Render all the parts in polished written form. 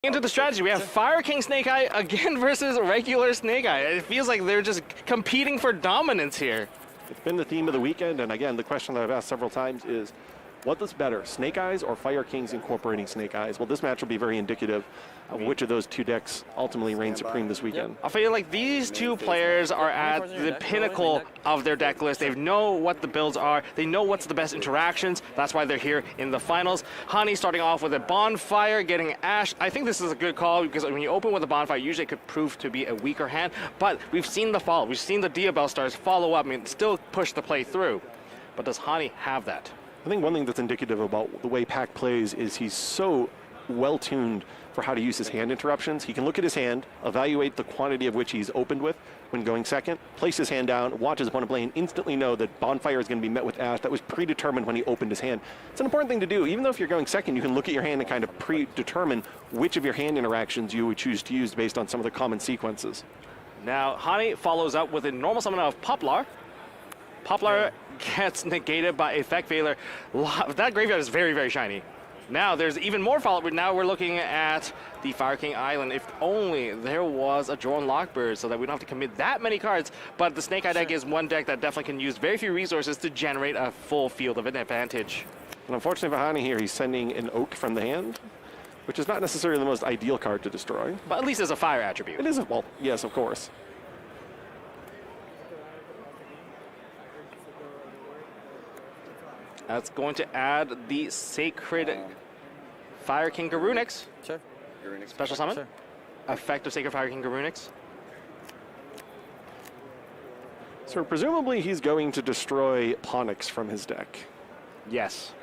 Into the strategy, we have Fire King Snake Eye again versus regular Snake Eye. It feels like they're just competing for dominance here. It's been the theme of the weekend, and again, the question that I've asked several times is, what does better, Snake Eyes or Fire Kings incorporating Snake Eyes? Well, this match will be very indicative of which of those two decks ultimately reign supreme this weekend. I feel like these two players are at the pinnacle of their deck list. They know what the builds are. They know what's the best interactions. That's why they're here in the finals. Hani starting off with a Bonfire, getting Ash. I think this is a good call because when you open with a Bonfire, usually it could prove to be a weaker hand. But we've seen the follow. We've seen the Diabell Stars follow up and still push the play through. But does Hani have that? I think one thing that's indicative about the way Pac plays is he's so well-tuned for how to use his hand interruptions. He can look at his hand, evaluate the quantity of which he's opened with when going second, place his hand down, watch his opponent play, and instantly know that Bonfire is going to be met with Ash. That was predetermined when he opened his hand. It's an important thing to do. Even though if you're going second, you can look at your hand and kind of predetermine which of your hand interactions you would choose to use based on some of the common sequences. Now, Hani follows up with a normal summon of Poplar. Poplar gets negated by Effect Veiler. That graveyard is very, very shiny. Now, there's even more follow-up. Now we're looking at the Fire King Island. If only there was a Drone Lockbird so that we don't have to commit that many cards. But the Snake Eye deck is one deck that definitely can use very few resources to generate a full field of an advantage. And unfortunately for Hani here, he's sending an Oak from the hand, which is not necessarily the most ideal card to destroy. But at least it's a fire attribute. It is, well, yes, of course. That's going to add the Sacred Fire King Garunix. Sure. Special summon. Sure. Effective Sacred Fire King Garunix. So presumably he's going to destroy Ponix from his deck. Yes.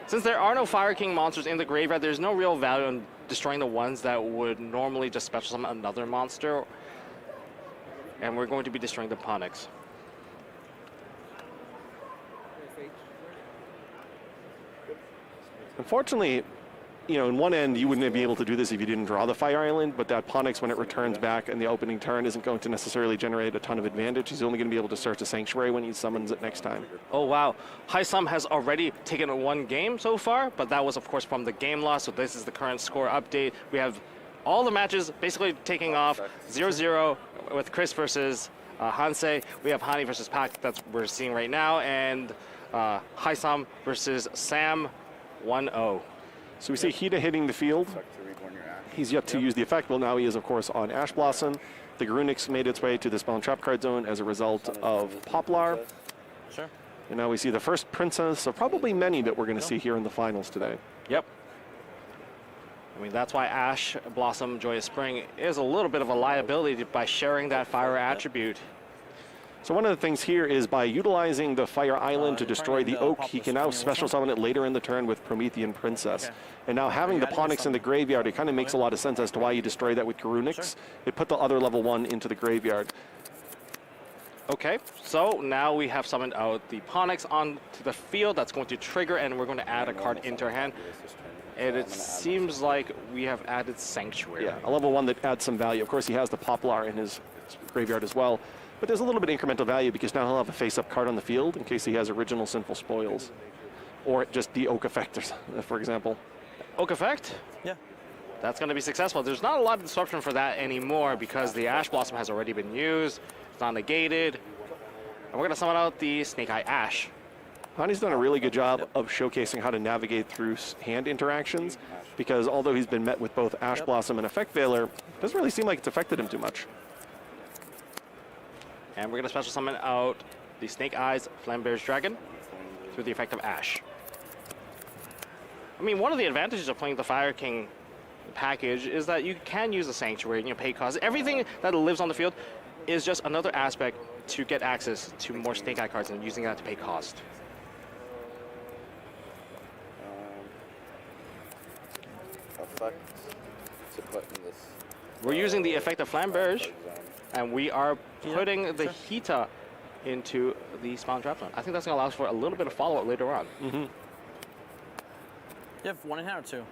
Since there are no Fire King monsters in the graveyard, there's no real value in destroying the ones that would normally just special summon another monster. And we're going to be destroying the Ponix. Unfortunately, you know, in one end, you wouldn't be able to do this if you didn't draw the Fire Island, but that Ponix, when it returns back in the opening turn, isn't going to necessarily generate a ton of advantage. He's only going to be able to search a Sanctuary when he summons it next time. Oh, wow. Haisam has already taken one game so far, but that was, of course, from the game loss, so this is the current score update. We have all the matches basically taking off 0-0 with Chris versus Hansei. We have Hani versus Pac, that's what we're seeing right now, and Haisam versus Sam 1-0. So we see Hida hitting the field. He's yet to use the effect. Well, now he is, of course, on Ash Blossom. The Garunix made its way to the Spell and Trap card zone as a result of Poplar. Sure. And now we see the first Princess of probably many that we're going to see here in the finals today. Yep. I mean, that's why Ash Blossom Joyous Spring is a little bit of a liability by sharing that fire attribute. So one of the things here is by utilizing the Fire Island to destroy the Oak, he can now special summon it later in the turn with Promethean Princess. Okay. And now having the Ponix in the graveyard, it kind of makes a lot of sense as to why you destroy that with Garunix. Sure. It put the other level 1 into the graveyard. Okay, so now we have summoned out the Ponix onto the field. That's going to trigger, and we're going to add a card into our hand. And it seems like we have added Sanctuary. Yeah, a level 1 that adds some value. Of course, he has the Poplar in his graveyard as well. But there's a little bit of incremental value because now he'll have a face-up card on the field in case he has original Sinful Spoils. Or just the Oak Effect, for example. Oak Effect? Yeah. That's going to be successful. There's not a lot of disruption for that anymore because the Ash Blossom has already been used. It's not negated. And we're going to summon out the Snake Eye Ash. Hani's done a really good job of showcasing how to navigate through hand interactions because although he's been met with both Ash Blossom and Effect Veiler, it doesn't really seem like it's affected him too much. And we're going to special summon out the Snake Eyes Flambear's Dragon through the effect of Ash. I mean, one of the advantages of playing the Fire King package is that you can use a Sanctuary and you pay cost. Everything that lives on the field is just another aspect to get access to more Snake Eye cards and using that to pay cost. Effect to put in this. We're using the effect of Flamberge, and we are putting the Hita into the Spawn Trap Zone. I think that's going to allow us for a little bit of follow-up later on. You have one in hand or two?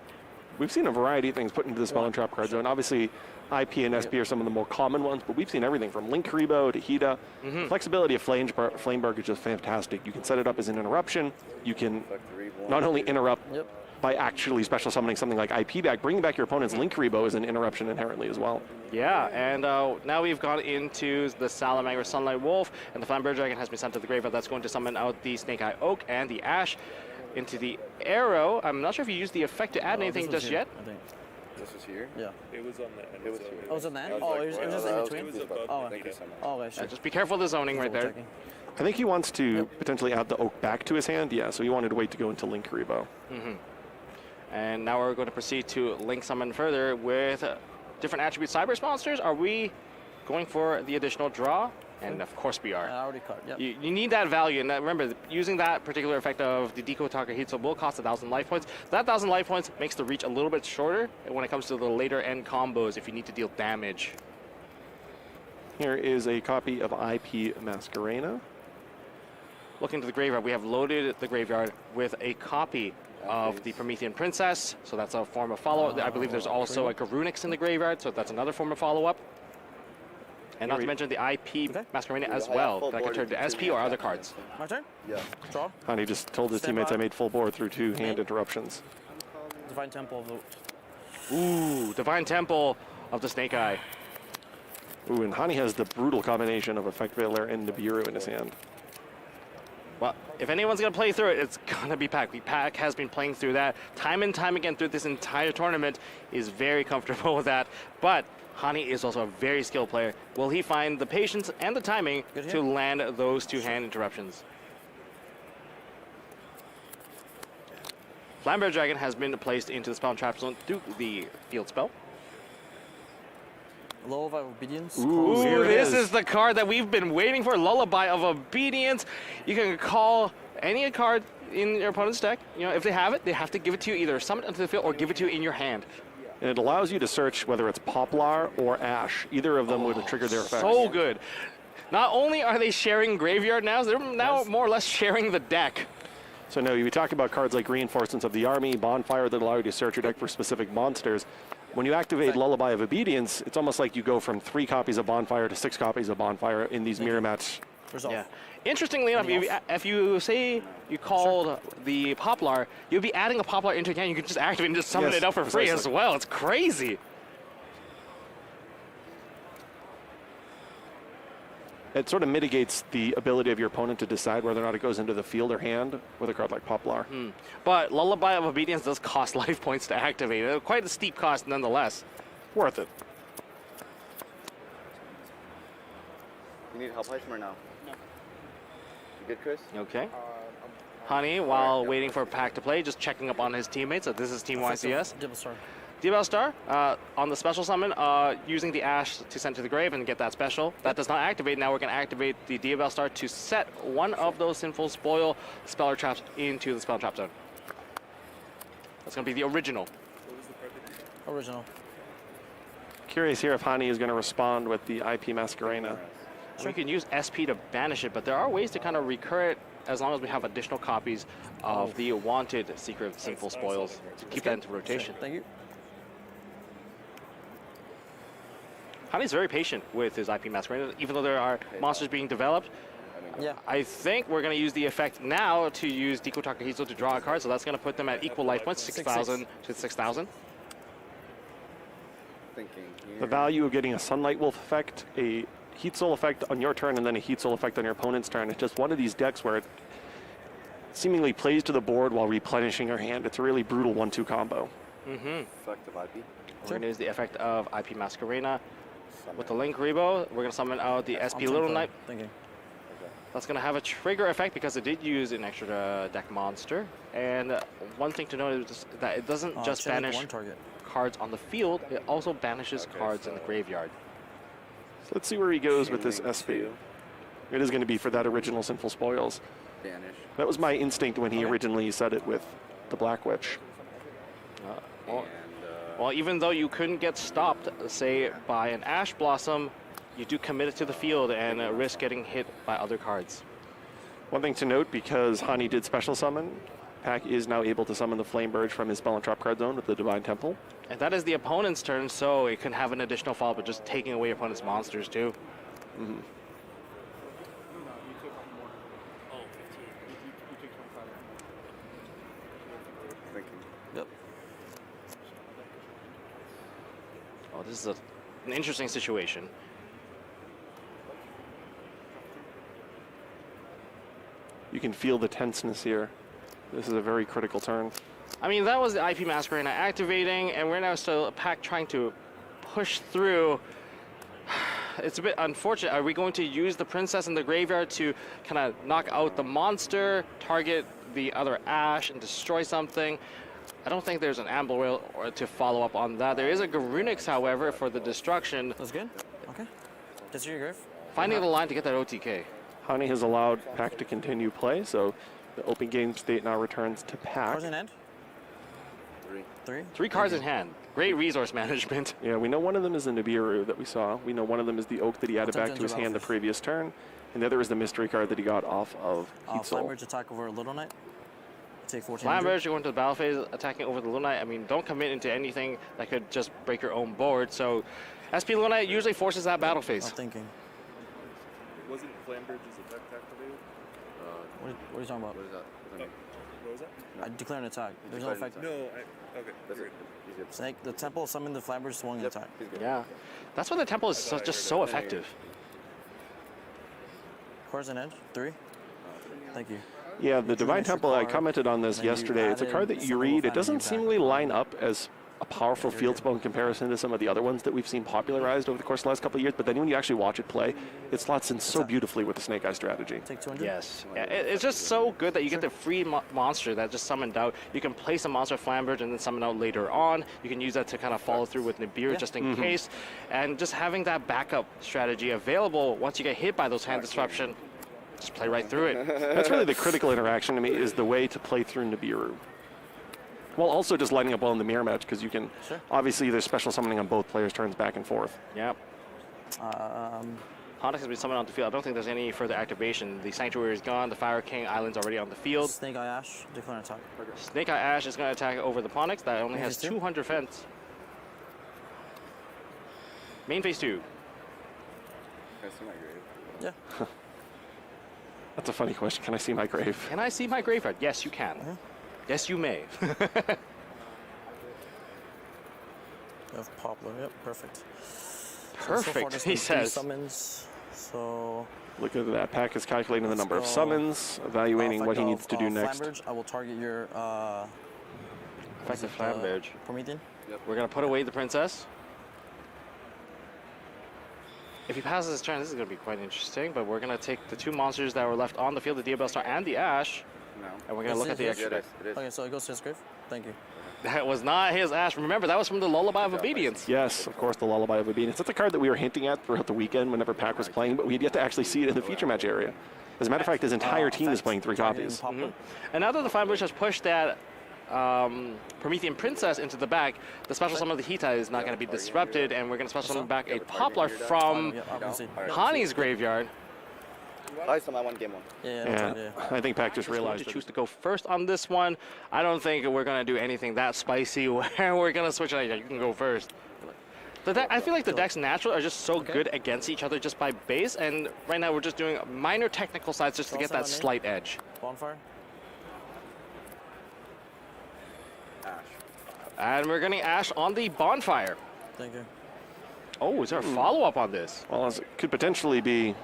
We've seen a variety of things put into the Spell and Trap card zone. Obviously, IP and SP are some of the more common ones, but we've seen everything from Link Karibo to Hida. The flexibility of Flameberg is just fantastic. You can set it up as an interruption. You can not only interrupt by actually special summoning something like IP back. Bringing back your opponent's Link Rebo is an interruption inherently as well. Yeah, and now we've gone into the Salamangreat Sunlight Wolf, and the Flamberge Dragon has been sent to the graveyard. That's going to summon out the Snake Eye Oak and the Ash into the Arrow. I'm not sure if you used the effect to add anything just yet. I think. This was here? Yeah. It was on the end. It was here. Oh, was it then? I was Oh, like, it was well, just that in was between? confused, but Oh, thank you so much. Oh, okay, sure. Just be careful of the zoning right there. Double-checking. I think he wants to potentially add the Oak back to his hand. Yeah, so he wanted to wait to go into Link Rebo. And now we're going to proceed to link summon further with different attribute Cyberse monsters. Are we going for the additional draw? And of course we are. I already cut. Yep. You need that value, and remember, using that particular effect of the Deco Takahito will cost 1,000 life points. That 1,000 life points makes the reach a little bit shorter when it comes to the later end combos if you need to deal damage. Here is a copy of IP Masquerena. Looking to the graveyard, we have loaded the graveyard with a copy of the Promethean Princess, so that's a form of follow-up. I believe there's also a Garunix in the graveyard, so that's another form of follow-up. And not to mention the IP Masquerena as well, that can turn to SP or other cards. My turn? Yeah. Draw. Hani just told his Stand teammates by. I made full board through 2 hand interruptions. Divine Temple of the... Ooh, Divine Temple of the Snake Eye. Ooh, and Hani has the brutal combination of Effect Veiler and Nibiru in his hand. Well, if anyone's going to play through it, it's going to be Pac. Pac has been playing through that time and time again through this entire tournament, is very comfortable with that. But Hani is also a very skilled player. Will he find the patience and the timing to land those 2 hand interruptions? Flamberge Dragon has been placed into the spell and trap zone through the field spell. Lullaby of Obedience. Ooh, here it This is. is the card that we've been waiting for, Lullaby of Obedience. You can call any card in your opponent's deck. You know, if they have it, they have to give it to you, either summon it into the field or give it to you in your hand. And it allows you to search whether it's Poplar or Ash. Either of them would trigger their effect. So good. Not only are they sharing graveyard now, they're now more or less sharing the deck. So no, we talk about cards like Reinforcements of the Army, Bonfire that allow you to search your deck for specific monsters. When you activate Lullaby of Obedience, it's almost like you go from 3 copies of Bonfire to 6 copies of Bonfire in these mirror match. Resolve. Yeah. Interestingly enough, if you say you called the Poplar, you'd be adding a Poplar into your hand. You could just activate and just summon Yes, it out for free as precisely. well. It's crazy. It sort of mitigates the ability of your opponent to decide whether or not it goes into the field or hand with a card like Poplar. But Lullaby of Obedience does cost life points to activate. Quite a steep cost nonetheless. Worth it. You need help, Heisman, or no? No. You good, Chris? Okay. Honey, while waiting for Pac to play, just checking up on his teammates. So this is Team YCS. Double Star. Diabell Star, on the special summon, using the Ash to send to the grave and get that special. That does not activate. Now we're going to activate the Diabell Star to set one of those Sinful Spoil Speller Traps into the Spell Trap Zone. That's going to be the original. Original. Curious here if Hani is going to respond with the IP Masquerena. We can use SP to banish it, but there are ways to kind of recur it as long as we have additional copies of the wanted Secret Sinful Spoils to keep that into rotation. Thank you. Hani's very patient with his IP Masquerade, even though there are monsters being developed. Yeah. I think we're going to use the effect now to use Deco Takahito to draw a card, so that's going to put them at equal life points, 6,000 to 6,000. Thinking here. The value of getting a Sunlight Wolf effect, a Heat Soul effect on your turn, and then a Heat Soul effect on your opponent's turn. It's just one of these decks where it seemingly plays to the board while replenishing your hand. It's a really brutal 1-2 combo. Effect of IP. We're going to use the effect of IP Masquerena. With the Link Rebo, we're going to summon out the SP Little Knight. Thinking. That's going to have a trigger effect because it did use an extra deck monster. And one thing to note is that it doesn't just banish one target. cards on the field, it also banishes cards in the graveyard. So let's see where he goes with this SP. It is going to be for that original Sinful Spoils. Banish. That was my instinct when he originally said it with the Black Witch. Well, even though you couldn't get stopped, say, by an Ash Blossom, you do commit it to the field and risk getting hit by other cards. One thing to note, because Hani did special summon, Pac is now able to summon the Flame Bird from his Spell and Trap card zone with the Divine Temple. And that is the opponent's turn, so it can have an additional follow-up, but just taking away your opponent's monsters, too. Thinking. Oh, this is an interesting situation. You can feel the tenseness here. This is a very critical turn. I mean, that was the IP Masquerade activating, and we're now still Pack trying to push through. It's a bit unfortunate. Are we going to use the princess in the graveyard to kind of knock out the monster, target the other Ash, and destroy something? I don't think there's an Amber Whale to follow up on that. There is a Garunix, however, for the destruction. That's good. Okay. That's your grave. Finding the line to get that OTK. Hani has allowed Pack to continue play, so the open game state now returns to Pack. Cards in hand. 3. 3 cards in hand. Great resource management. Yeah, we know one of them is the Nibiru that we saw. We know one of them is the Oak that he added I'll back to his hand the previous turn. And the other is the mystery card that he got off of Heat Soul. Flamberge attack over Little Knight. Take 14. Flamberge, you're going to the battle phase, attacking over the Lunite. I mean, don't commit into anything that could just break your own board. So, SP Lunite usually forces that battle phase. I'm thinking. Wasn't Flamberge's effect activated? What are you talking about? What is that? What was that? I declare an attack. There's no declared an effect. No, okay. That's you're it. good. He's good. Snake, the temple summoned the Flamberge swung Yep, attack. he's good. Yeah, that's why the temple is just so effective. Cards in hand. 3. Thank you. Yeah, the Divine extra Temple, I card, commented on this then you yesterday. It's a added card that you some read. little It doesn't fantasy seemingly line up as a powerful field spell in comparison to some of the other ones that we've seen popularized over the course of the last couple of years. But then when you actually watch it play, it slots in so beautifully with the Snake Eye strategy. Take 200. Yes, yeah, it's just so good that you get the free monster that just summoned out. You can place a monster Flamberge and then summon out later on. You can use that to kind of follow through with Nibiru just in case. And just having that backup strategy available once you get hit by those hand disruption, just play right through it. That's really the critical interaction to me, is the way to play through Nibiru. While also just lighting up well in the mirror match, because you can, obviously there's special summoning on both players' turns back and forth. Yep. Onyx has been summoned on the field. I don't think there's any further activation. The Sanctuary is gone. The Fire King Island's already on the field. Snake Eye Ash. Declare an attack. Snake Eye Ash is going to attack over the Ponix. That only Main has phase 2? 200 fence. Main phase 2. Can I see my grave? Yeah. That's a funny question. Can I see my grave? Can I see my graveyard? Yes, you can. Yes, you may. You have Poplar. Yep. Perfect. So far, Perfect, there's he been 3 says. Summons. So. Look at that. Pack is calculating the number of go. summons, evaluating what he Effect needs to of, do next. Flamberge, I will target your. Effective Flamberge. Promethean. We're going to put away the Princess. If he passes his turn, this is going to be quite interesting, but we're going to take the 2 monsters that were left on the field, the Diabell Star and the Ash, No. and we're going to look at the Yeah, extra it deck. is. It is. Okay, so it goes to his grave. Thank you. That was not his Ash. Remember, that was from the Lullaby of Obedience. Yes, of course, the Lullaby of Obedience. That's a card that we were hinting at throughout the weekend whenever Pack was playing, but we had yet to actually see it in the feature match area. As a matter of fact, his entire team is playing 3 Targeting copies. Poplar. And now that the Flamberge has pushed that Promethean Princess into the back, the special summon of the Hita is not going to be disrupted, and we're going to special summon back a Poplar from Yeah, obviously. Hani's graveyard. I saw my one game one. Yeah, I think Pack just Going realized to that choose to go first on this one. I don't think we're going to do anything that spicy where we're going to switch it. You can go first. I feel like the decks natural are just so good against each other just by base, and right now we're just doing minor technical sides just to get that slight edge. Bonfire. Ash. And we're getting Ash on the Bonfire. Thank you. Oh, is there a follow-up on this? well, as it could potentially be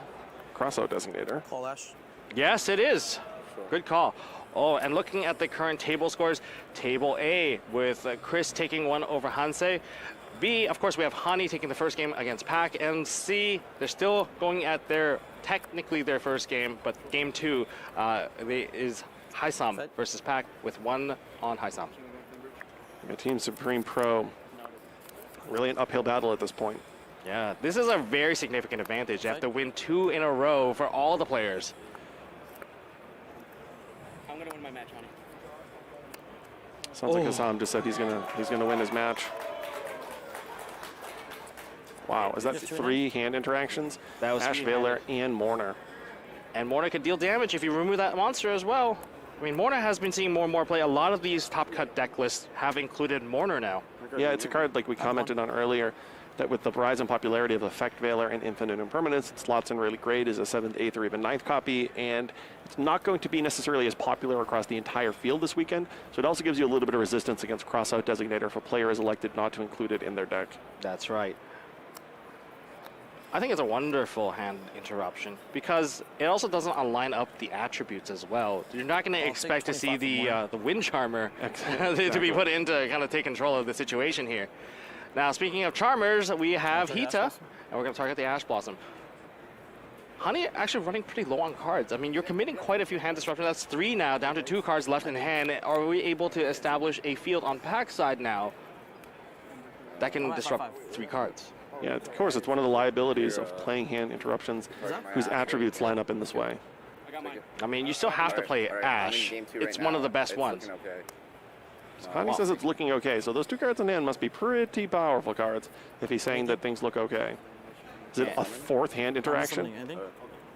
Crossout Designator. Call Ash. Yes, it is. Good call. Oh, and looking at the current table scores, Table A with Chris taking 1 over Hansei. B, of course, we have Hani taking the first game against Pack. And C, they're still going at technically their first game, but game 2 is Haisam versus Pack with 1 on Haisam. Yeah, Team Supreme Pro, really an uphill battle at this point. Yeah, this is a very significant advantage. You have to win 2 in a row for all the players. I'm gonna win my match, Honey. Sounds like Hassam just said he's gonna win his match. Wow, is that 3 hand interactions? That was Ash 3 Veiler and Mourner. And Morna could deal damage if you remove that monster as well. I mean, Morna has been seeing more and more play. A lot of these top cut deck lists have included Mourner now. Yeah, it's a card like we commented on earlier, that with the rise in popularity of Effect Veiler and Infinite Impermanence, it slots in really great as a 7th, 8th, or even 9th copy, and it's not going to be necessarily as popular across the entire field this weekend, so it also gives you a little bit of resistance against Crossout Designator if a player is elected not to include it in their deck. That's right. I think it's a wonderful hand interruption because it also doesn't align up the attributes as well. You're not going to expect to see the Wind Charmer to be put in to kind of take control of the situation here. Now, speaking of Charmers, we have Hita, and we're going to target the Ash Blossom. Honey actually running pretty low on cards. I mean, you're committing quite a few hand disruptions. That's 3 now, down to 2 cards left in hand. Are we able to establish a field on pack side now that can disrupt 3 cards? Yeah, of course, it's one of the liabilities of playing hand interruptions whose attributes line up in this way. I got mine. I mean, you still have to play Ash. It's one of the best ones. Honey says it's looking okay, so those 2 cards in hand must be pretty powerful cards if he's saying that things look okay. Is it a 4th hand interaction? I think.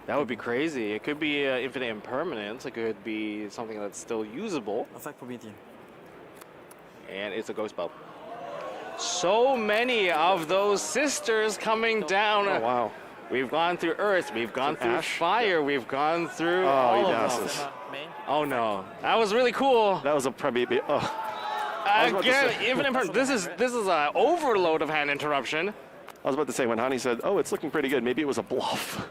That would be crazy. It could be Infinite Impermanence. It could be something that's still usable. Effect Promethean. And it's a Ghost Belt. So many of those sisters coming down. Oh, wow. We've gone through Earth. We've gone through Ash? Fire. We've gone through Oh, all he of them. passes. Oh, no. That was really cool. That was a probably oh. was about to Again, say- Infinite Impermanence. This is an overload of hand interruption. I was about to say, when Hani said, oh, it's looking pretty good, maybe it was a bluff.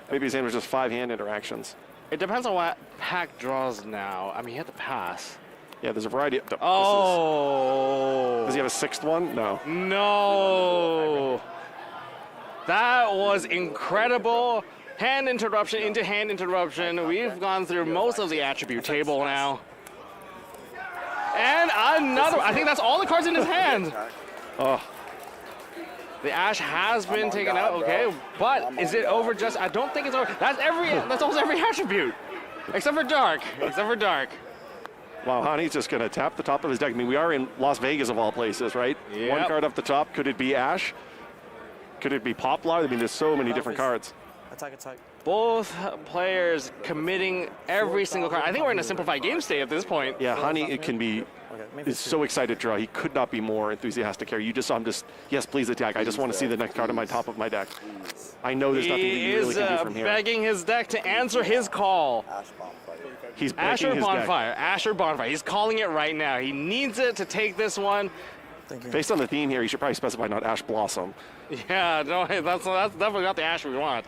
Maybe his hand was just 5 hand interactions. It depends on what pack draws now. I mean, he had to pass. Yeah, there's a variety. Oh. Does he have a 6th one? No. No. That was incredible. Hand interruption into hand interruption. We've gone through most of the attribute table now. And another. I think that's all the cards in his hand. Oh, The Ash has been taken out. Okay, but is it over? Just I don't think it's over. That's almost every attribute, except for Dark. Except for Dark. wow, Hani's just going to tap the top of his deck. I mean, we are in Las Vegas of all places, right? Yep. 1 card up the top. Could it be Ash? Could it be Poplar? I mean, there's so many different cards. Attack. Both players committing every single card. I think we're in a simplified game state at this point. Yeah, Hani it can be maybe is so excited to draw. He could not be more enthusiastic here. You just saw him just, yes, please attack. I just want to see the next card on my top of my deck. I know there's nothing that He you really is can do from here. begging his deck to answer his call. He's Ash begging or his deck. Bonfire. Ash or Bonfire. He's calling it right now. He needs it to take this one. Based on the theme here, you should probably specify not Ash Blossom. Yeah, no, that's definitely not the Ash we want.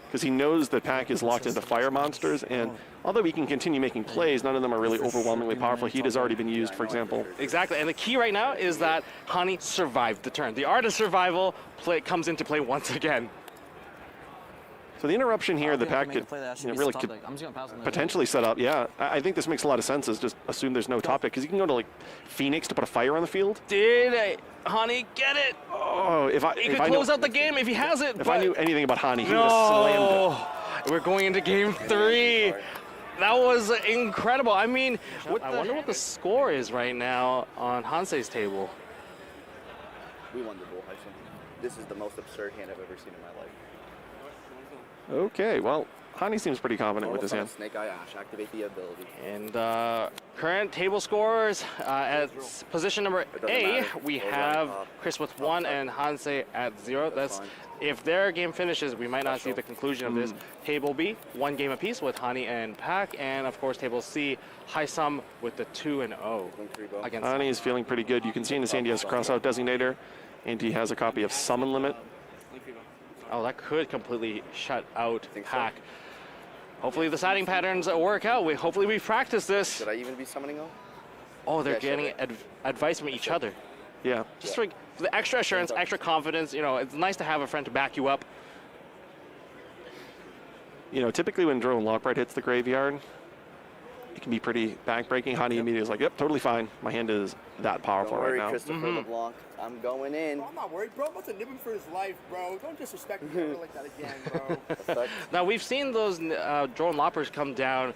Because he knows the pack is locked into fire monsters, and although he can continue making plays, none of them are really overwhelmingly powerful. Heat has already been used, for example. Exactly, and the key right now is that Hani survived the turn. The art of survival comes into play once again. So the interruption here, the pack could, really could I'm just gonna pass on the potentially set up. Yeah, I think this makes a lot of sense. Is just assume there's no top pick, because you can go to like Phoenix to put a fire on the field. Did Hani get it? Oh, He could close out the game if he has it. If but I knew anything about Hani, he would have slammed it. We're going into game 3. That was incredible. I mean, I wonder what the score is right now on Hansei's table. We won the bull heist. This is the most absurd hand I've ever seen in my life. Okay, well, Hani seems pretty confident with his hand. Snake Eye Ash, activate the ability. And current table scores at position number A, we have Chris with 1 and Hansei at 0. That's if their game finishes, we might not see the conclusion of this. Table B, 1 game apiece with Hani and Pac, and of course table C, Haisam with the 2-0 against. Hani is feeling pretty good. You can see in his hand he has a crossout designator, and he has a copy of Summon Limit. Oh, that could completely shut out Pac. Hopefully the siding patterns work out. Hopefully we practice this. Should I even be summoning them? Oh, they're Yeah, getting advice from each other. Yeah. Just for the extra assurance, extra confidence. You know, it's nice to have a friend to back you up. You know, typically when Drone Lockbright hits the graveyard, it can be pretty backbreaking. Hani immediately is like, yep, totally fine. My hand is that powerful Don't worry, right now. Christopher LeBlanc. I'm going in. Bro, I'm not worried, bro. I'm about to nib him for his life, bro. Don't disrespect me ever like that again, bro. Effect. Now, we've seen those drone loppers come down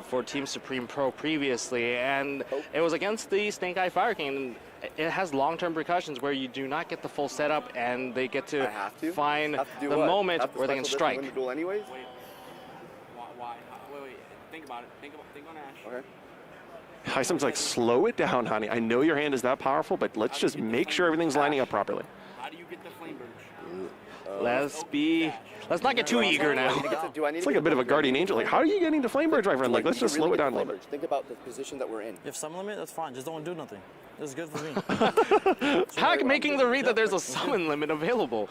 for Team Supreme Pro previously, and it was against the Snake Eye Fire King. It has long-term repercussions where you do not get the full setup, and they get to I have to find Have to do the what? moment Have to where they can special this strike. and win the duel anyways? Why? Wait. Think about it. Think on Ash. Okay. Hysam's like, slow it down, honey. I know your hand is that powerful, but let's just make sure everything's lining up properly. How do you get the flame burge? Let's not get too eager now. Do I need It's to like get a bit of a guardian angel. Like, how are you getting to flame burge, my friend? Like, let's just slow it down a little bit. Think about the position that we're in. You have summon limit, that's fine. Just don't do nothing. That's good for me. Pack making the read that there's a summon limit available.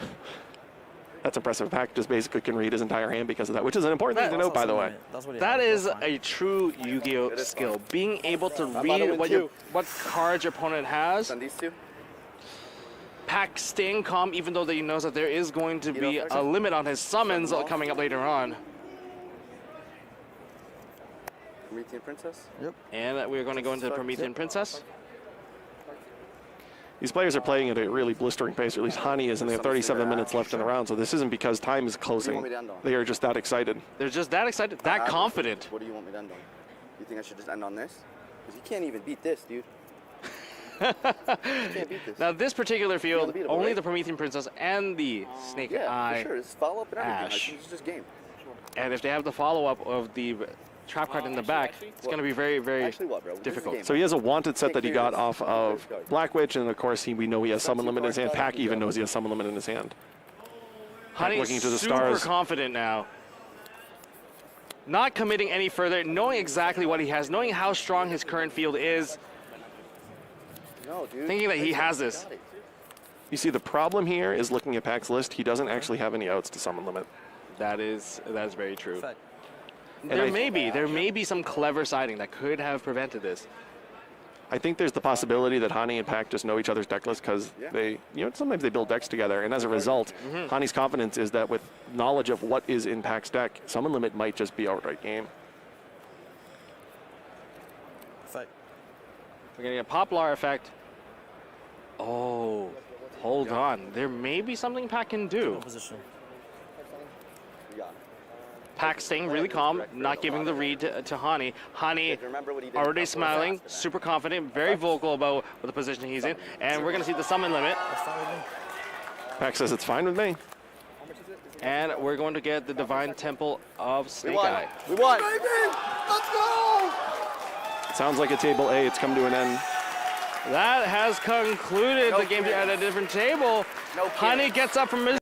That's impressive. Pack just basically can read his entire hand because of that, which is an important thing to note, by the way. That is a true Yu-Gi-Oh skill. Being able to read what cards your opponent has. Send these two. Pack staying calm, even though that he knows that there is going to be a limit on his summons coming up later on. Promethean Princess. Yep. And we're going to go into the Promethean Princess. These players are playing at a really blistering pace, or at least Hani is, and they have 37 minutes left in the round, so this isn't because time is closing. They are just that excited. They're just that excited, that confident. What do you want me to end on? You think I should just end on this? Because you can't even beat this, dude. You can't beat this. Now, this particular field, unbeatable, only right? the Promethean Princess and the Snake Yeah, Eye. for sure. It's follow up and everything. Ash. It's just game. And if they have the follow-up of the trap card in the back, it's going to be very, very Actually, what, bro? This is difficult. game. So he has a wanted set that he got off of Black Witch, and of course we know he has summon limit in his hand. Pack even knows he has summon limit in his hand. Pack Honey's looking to the super stars. confident now. Not committing any further, knowing exactly what he has, knowing how strong his current field is, No, dude. thinking that he has this. You see, the problem here is looking at Pack's list, he doesn't actually have any outs to summon limit. That is very true. Fact. There may be some clever siding that could have prevented this. I think there's the possibility that Hani and Pack just know each other's deck list because they, sometimes they build decks together, and as a result, Hani's confidence is that with knowledge of what is in Pack's deck, summon limit might just be outright game. Fact. We're getting a Poplar effect. Oh, hold on. There may be something Pack can do. No position. You got it. Pack staying really calm, not giving the read to Hani. Hani Remember what he did already before smiling, that. super confident, very vocal about the position he's in. And we're going to see the summon limit. That's fine with me. Pack says it's fine with me. And we're going to get the Divine Temple of We Snake won. Eye. We won. Let's go! It sounds like a table A, it's come to an end. That has concluded No the game kidding. at a different table. No kidding. Hani gets up from his